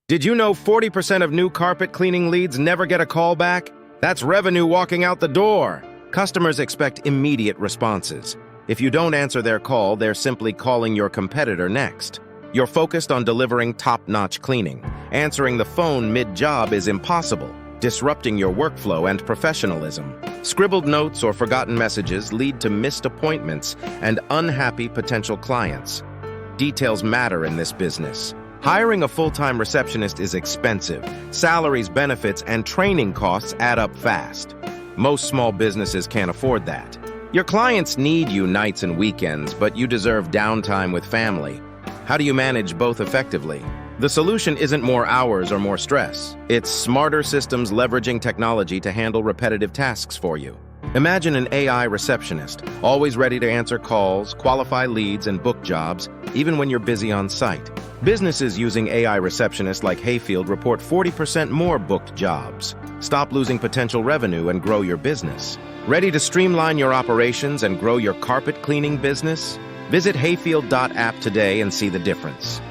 Did you know 40% of new carpet cleaning leads never get a call back? That's revenue walking out the door. Customers expect immediate responses. If you don't answer their call, they're simply calling your competitor next. You're focused on delivering top-notch cleaning. Answering the phone mid-job is impossible, disrupting your workflow and professionalism. Scribbled notes or forgotten messages lead to missed appointments and unhappy potential clients. Details matter in this business. Hiring a full-time receptionist is expensive. Salaries, benefits, and training costs add up fast. Most small businesses can't afford that. Your clients need you nights and weekends, but you deserve downtime with family. How do you manage both effectively? The solution isn't more hours or more stress. It's smarter systems leveraging technology to handle repetitive tasks for you. Imagine an AI receptionist, always ready to answer calls, qualify leads, and book jobs, even when you're busy on site. Businesses using AI receptionists like Hayfield report 40% more booked jobs. Stop losing potential revenue and grow your business. Ready to streamline your operations and grow your carpet cleaning business? Visit heyfield.app today and see the difference.